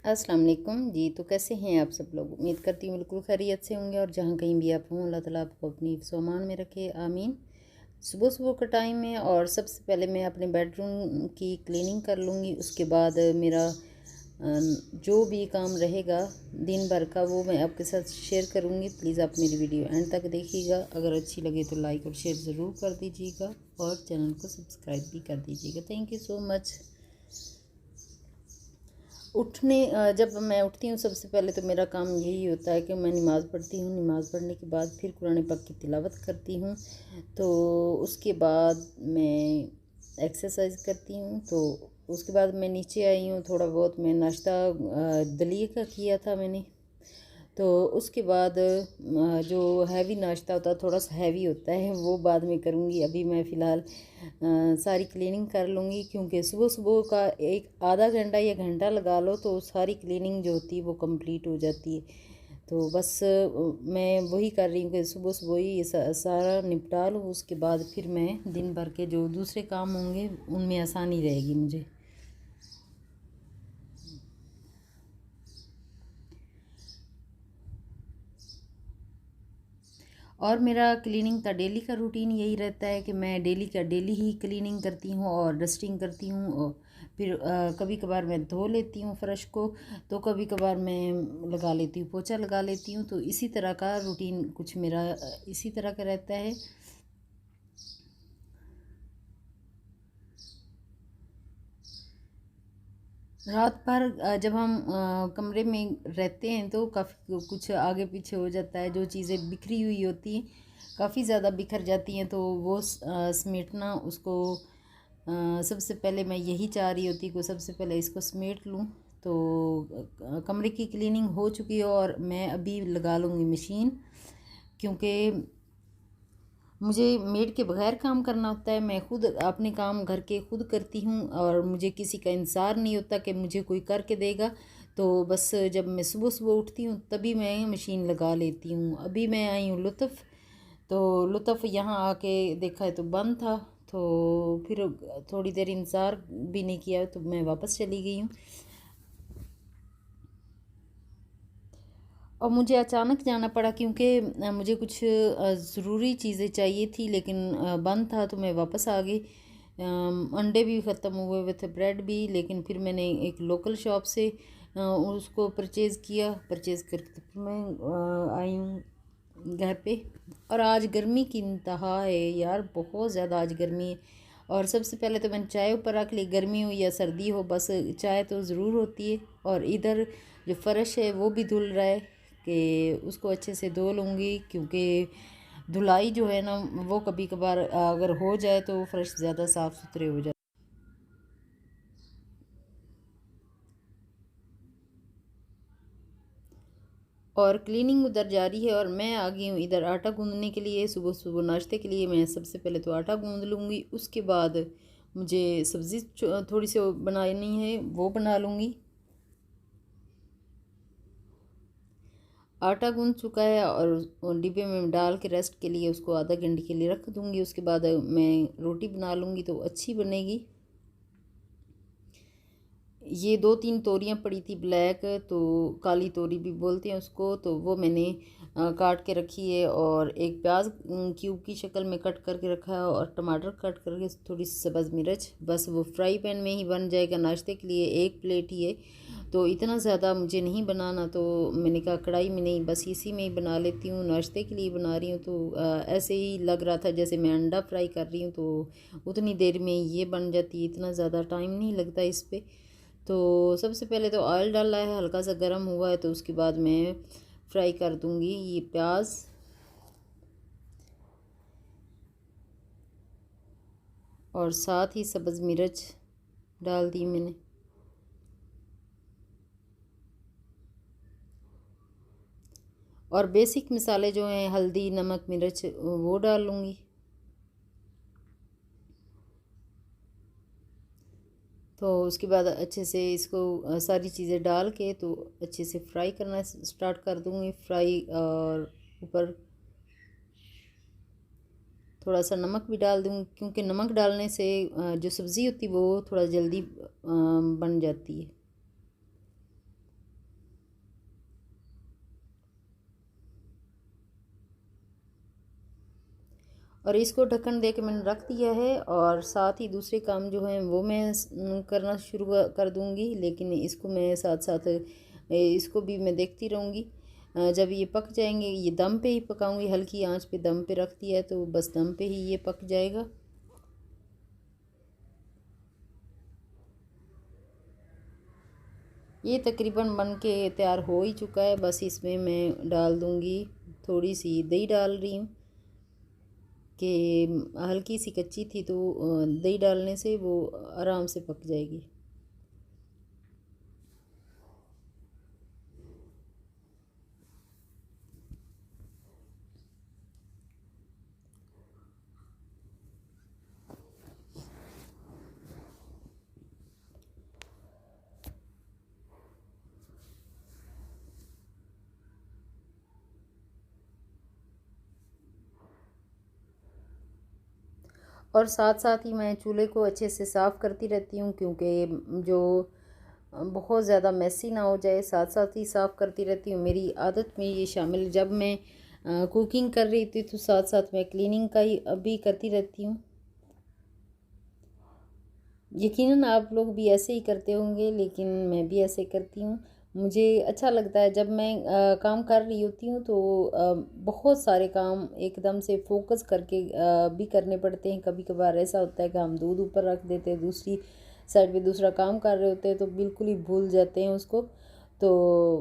अस्सलाम वालेकुम जी। तो कैसे हैं आप सब लोग? उम्मीद करती हूँ बिल्कुल खैरियत से होंगे और जहाँ कहीं भी आप हों अल्लाह ताला आपको अपनी हिफ्ज़ व अमान में रखे, आमीन। सुबह सुबह का टाइम है और सबसे पहले मैं अपने बेडरूम की क्लीनिंग कर लूँगी। उसके बाद मेरा जो भी काम रहेगा दिन भर का वो मैं आपके साथ शेयर करूँगी। प्लीज़ आप मेरी वीडियो एंड तक देखिएगा। अगर अच्छी लगे तो लाइक और शेयर ज़रूर कर दीजिएगा और चैनल को सब्सक्राइब भी कर दीजिएगा। Thank you so much. जब मैं उठती हूँ सबसे पहले तो मेरा काम यही होता है कि मैं नमाज़ पढ़ती हूँ। नमाज़ पढ़ने के बाद फिर कुरान पाक की तिलावत करती हूँ। तो उसके बाद मैं एक्सरसाइज करती हूँ। तो उसके बाद मैं नीचे आई हूँ, थोड़ा बहुत मैं नाश्ता दलिए का किया था मैंने। तो उसके बाद जो हैवी नाश्ता होता है, थोड़ा सा हैवी होता है, वो बाद में करूँगी। अभी मैं फ़िलहाल सारी क्लीनिंग कर लूँगी, क्योंकि सुबह सुबह का एक आधा घंटा या घंटा लगा लो तो सारी क्लीनिंग जो होती है वो कंप्लीट हो जाती है। तो बस मैं वही कर रही हूँ कि सुबह सुबह ही ये सारा निपटा लूँ। उसके बाद फिर मैं दिन भर के जो दूसरे काम होंगे उनमें आसानी रहेगी मुझे। और मेरा क्लीनिंग का डेली का रूटीन यही रहता है कि मैं डेली का डेली ही क्लीनिंग करती हूँ और डस्टिंग करती हूँ। और फिर कभी कभार मैं धो लेती हूँ फ़र्श को, तो कभी कभार मैं लगा लेती हूँ, पोछा लगा लेती हूँ। तो इसी तरह का रूटीन कुछ मेरा इसी तरह का रहता है। रात भर जब हम कमरे में रहते हैं तो काफ़ी कुछ आगे पीछे हो जाता है। जो चीज़ें बिखरी हुई होती हैं काफ़ी ज़्यादा बिखर जाती हैं, तो वो समेटना उसको सबसे पहले मैं यही चाह रही होती कि सबसे पहले इसको समेट लूँ। तो कमरे की क्लीनिंग हो चुकी है और मैं अभी लगा लूँगी मशीन, क्योंकि मुझे मेड के बगैर काम करना होता है। मैं खुद अपने काम घर के खुद करती हूँ और मुझे किसी का इंतज़ार नहीं होता कि मुझे कोई करके देगा। तो बस जब मैं सुबह सुबह उठती हूँ तभी मैं मशीन लगा लेती हूँ। अभी मैं आई हूँ लुत्फ़, तो लुत्फ़ यहाँ आके देखा है तो बंद था। तो फिर थोड़ी देर इंतज़ार भी नहीं किया तो मैं वापस चली गई हूँ। और मुझे अचानक जाना पड़ा, क्योंकि मुझे कुछ ज़रूरी चीज़ें चाहिए थी, लेकिन बंद था तो मैं वापस आ गई। अंडे भी ख़त्म हुए हुए थे, ब्रेड भी, लेकिन फिर मैंने एक लोकल शॉप से उसको परचेज़ किया। परचेज़ करके तो फिर मैं आई हूँ घर पे। और आज गर्मी की इंतहा है यार, बहुत ज़्यादा आज गर्मी है। और सबसे पहले तो मैंने चाय ऊपर रख ली, गर्मी हो या सर्दी हो बस चाय तो ज़रूर होती है। और इधर जो फ़र्श है वो भी धुल रहा है कि उसको अच्छे से धो लूँगी, क्योंकि धुलाई जो है ना वो कभी कभार अगर हो जाए तो फ़र्श ज़्यादा साफ़ सुथरे हो जाए। और क्लीनिंग उधर जारी है और मैं आ गई हूँ इधर आटा गूँदने के लिए। सुबह सुबह नाश्ते के लिए मैं सबसे पहले तो आटा गूँद लूँगी। उसके बाद मुझे सब्ज़ी थोड़ी सी बनानी है, वो बना लूँगी। आटा गूँध चुका है और डिब्बे में डाल के रेस्ट के लिए उसको आधा घंटे के लिए रख दूँगी। उसके बाद मैं रोटी बना लूँगी तो अच्छी बनेगी। ये 2-3 तोरियां पड़ी थी ब्लैक, तो काली तोरी भी बोलते हैं उसको, तो वो मैंने काट के रखी है। और एक प्याज क्यूब की शक्ल में कट करके रखा है और टमाटर कट करके थोड़ी सी सब्ज़ मिर्च। बस वो फ्राई पैन में ही बन जाएगा। नाश्ते के लिए एक प्लेट ही है तो इतना ज़्यादा मुझे नहीं बनाना, तो मैंने कहा कढ़ाई में नहीं बस इसी में ही बना लेती हूँ। नाश्ते के लिए बना रही हूँ तो ऐसे ही लग रहा था जैसे मैं अंडा फ्राई कर रही हूँ, तो उतनी देर में ये बन जाती है, इतना ज़्यादा टाइम नहीं लगता इस पर। तो सबसे पहले तो ऑयल डाला है, हल्का सा गर्म हुआ है तो उसके बाद मैं फ्राई कर दूंगी ये प्याज। और साथ ही सब्ज़ मिर्च डाल दी मैंने। और बेसिक मसाले जो हैं हल्दी नमक मिर्च वो डाल लूँगी। तो उसके बाद अच्छे से इसको सारी चीज़ें डाल के तो अच्छे से फ्राई करना स्टार्ट कर दूँगी। फ्राई और ऊपर थोड़ा सा नमक भी डाल दूँ, क्योंकि नमक डालने से जो सब्ज़ी होती है वो थोड़ा जल्दी बन जाती है। और इसको ढक्कन दे के मैंने रख दिया है। और साथ ही दूसरे काम जो हैं वो मैं करना शुरू कर दूँगी, लेकिन इसको मैं साथ साथ इसको भी मैं देखती रहूँगी। जब ये पक जाएंगे, ये दम पे ही पकाऊंगी, हल्की आंच पे दम पे रख दिया है तो बस दम पे ही ये पक जाएगा। ये तकरीबन बन के तैयार हो ही चुका है। बस इसमें मैं डाल दूँगी, थोड़ी सी दही डाल रही हूँ कि हल्की सी कच्ची थी तो दही डालने से वो आराम से पक जाएगी। और साथ साथ ही मैं चूल्हे को अच्छे से साफ़ करती रहती हूँ, क्योंकि जो बहुत ज़्यादा मैसी ना हो जाए। साथ साथ ही साफ़ करती रहती हूँ, मेरी आदत में ये शामिल। जब मैं कुकिंग कर रही थी तो साथ साथ मैं क्लीनिंग का ही अभी करती रहती हूँ। यकीनन आप लोग भी ऐसे ही करते होंगे, लेकिन मैं भी ऐसे करती हूँ। मुझे अच्छा लगता है जब मैं काम कर रही होती हूँ तो बहुत सारे काम एकदम से फोकस करके भी करने पड़ते हैं। कभी कभार ऐसा होता है कि हम दूध ऊपर रख देते हैं, दूसरी साइड पे दूसरा काम कर रहे होते हैं तो बिल्कुल ही भूल जाते हैं उसको। तो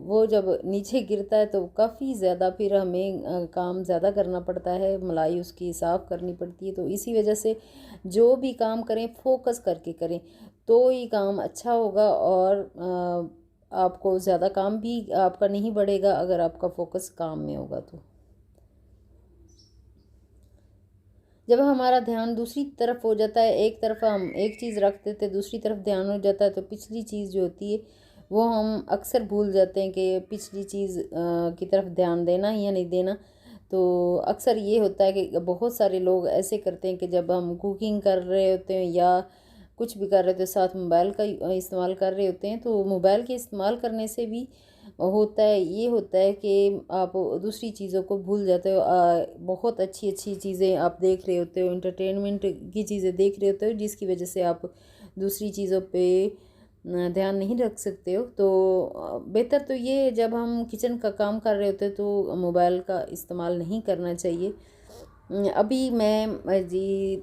वो जब नीचे गिरता है तो काफ़ी ज़्यादा फिर हमें काम ज़्यादा करना पड़ता है, मलाई उसकी साफ़ करनी पड़ती है। तो इसी वजह से जो भी काम करें फोकस करके करें तो ही काम अच्छा होगा। और आपको ज़्यादा काम भी आपका नहीं बढ़ेगा अगर आपका फोकस काम में होगा तो। जब हमारा ध्यान दूसरी तरफ हो जाता है, एक तरफ हम एक चीज़ रख देते दूसरी तरफ ध्यान हो जाता है तो पिछली चीज़ जो होती है वो हम अक्सर भूल जाते हैं कि पिछली चीज़ की तरफ ध्यान देना या नहीं देना। तो अक्सर ये होता है कि बहुत सारे लोग ऐसे करते हैं कि जब हम कुकिंग कर रहे होते हैं या कुछ भी कर रहे होते हैं साथ मोबाइल का इस्तेमाल कर रहे होते हैं, तो मोबाइल के इस्तेमाल करने से भी होता है, ये होता है कि आप दूसरी चीज़ों को भूल जाते हो। बहुत अच्छी अच्छी चीज़ें आप देख रहे होते हो, एंटरटेनमेंट की चीज़ें देख रहे होते हो, जिसकी वजह से आप दूसरी चीज़ों पे ध्यान नहीं रख सकते हो। तो बेहतर तो ये है जब हम किचन का काम कर रहे होते हैं तो मोबाइल का इस्तेमाल नहीं करना चाहिए। अभी मैं जी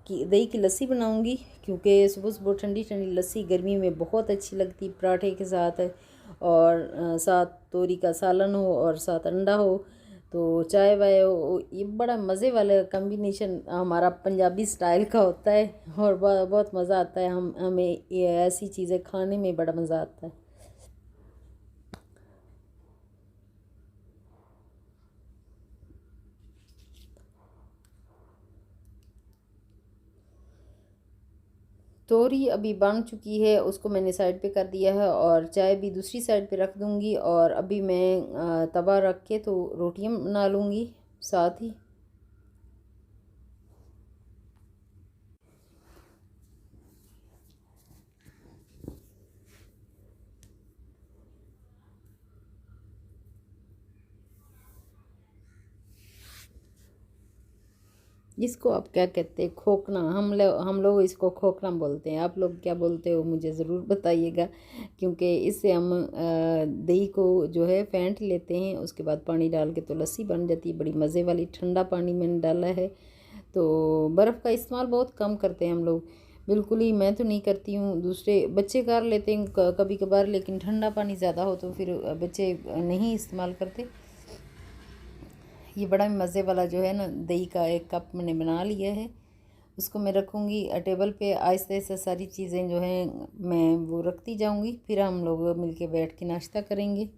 दही की लस्सी बनाऊंगी, क्योंकि सुबह सुबह ठंडी ठंडी लस्सी गर्मी में बहुत अच्छी लगती, पराठे के साथ। और साथ तोरी का सालन हो और साथ अंडा हो तो चाय वाय हो, ये बड़ा मज़े वाला कम्बिनेशन हमारा पंजाबी स्टाइल का होता है। और बहुत मज़ा आता है, हमें ये ऐसी चीज़ें खाने में बड़ा मज़ा आता है। तोरी अभी बन चुकी है, उसको मैंने साइड पे कर दिया है और चाय भी दूसरी साइड पे रख दूँगी। और अभी मैं तवा रख के तो रोटियां बना लूँगी साथ ही। इसको आप क्या कहते हैं? खोखना। हम लोग इसको खोखना बोलते हैं। आप लोग क्या बोलते हो मुझे ज़रूर बताइएगा, क्योंकि इससे हम दही को जो है फेंट लेते हैं, उसके बाद पानी डाल के तो लस्सी बन जाती है बड़ी मज़े वाली। ठंडा पानी मैंने डाला है, तो बर्फ़ का इस्तेमाल बहुत कम करते हैं हम लोग, बिल्कुल ही। मैं तो नहीं करती हूँ, दूसरे बच्चे कर लेते हैं कभी कभार, लेकिन ठंडा पानी ज़्यादा हो तो फिर बच्चे नहीं इस्तेमाल करते। ये बड़ा मज़े वाला जो है ना दही का एक कप मैंने बना लिया है, उसको मैं रखूँगी टेबल पे। आहिस्ता आहिस्ता सारी चीज़ें जो हैं मैं वो रखती जाऊँगी, फिर हम लोग मिलके बैठ के नाश्ता करेंगे।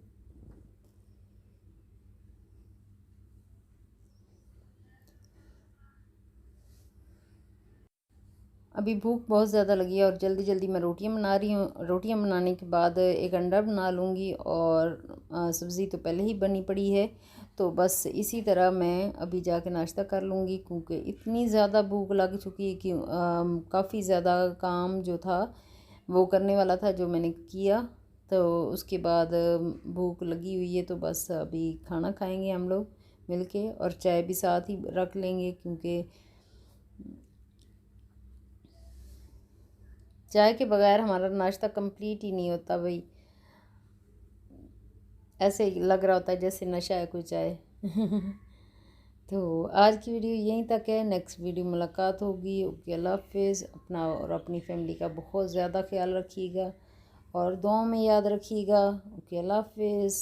अभी भूख बहुत ज़्यादा लगी है और जल्दी जल्दी मैं रोटियां बना रही हूँ। रोटियां बनाने के बाद एक अंडा बना लूँगी, और सब्ज़ी तो पहले ही बनी पड़ी है। तो बस इसी तरह मैं अभी जाके नाश्ता कर लूँगी, क्योंकि इतनी ज़्यादा भूख लग चुकी है कि काफ़ी ज़्यादा काम जो था वो करने वाला था जो मैंने किया। तो उसके बाद भूख लगी हुई है, तो बस अभी खाना खाएंगे हम लोग। मिलके, और चाय भी साथ ही रख लेंगे क्योंकि चाय के बगैर हमारा नाश्ता कंप्लीट ही नहीं होता भाई। ऐसे ही लग रहा होता है जैसे नशा है कोई चाय। तो आज की वीडियो यहीं तक है, नेक्स्ट वीडियो मुलाकात होगी। ओके, अल्लाह हाफिज़। अपना और अपनी फैमिली का बहुत ज़्यादा ख्याल रखिएगा और दुआओं में याद रखिएगा। ओके, अल्लाह हाफिज़।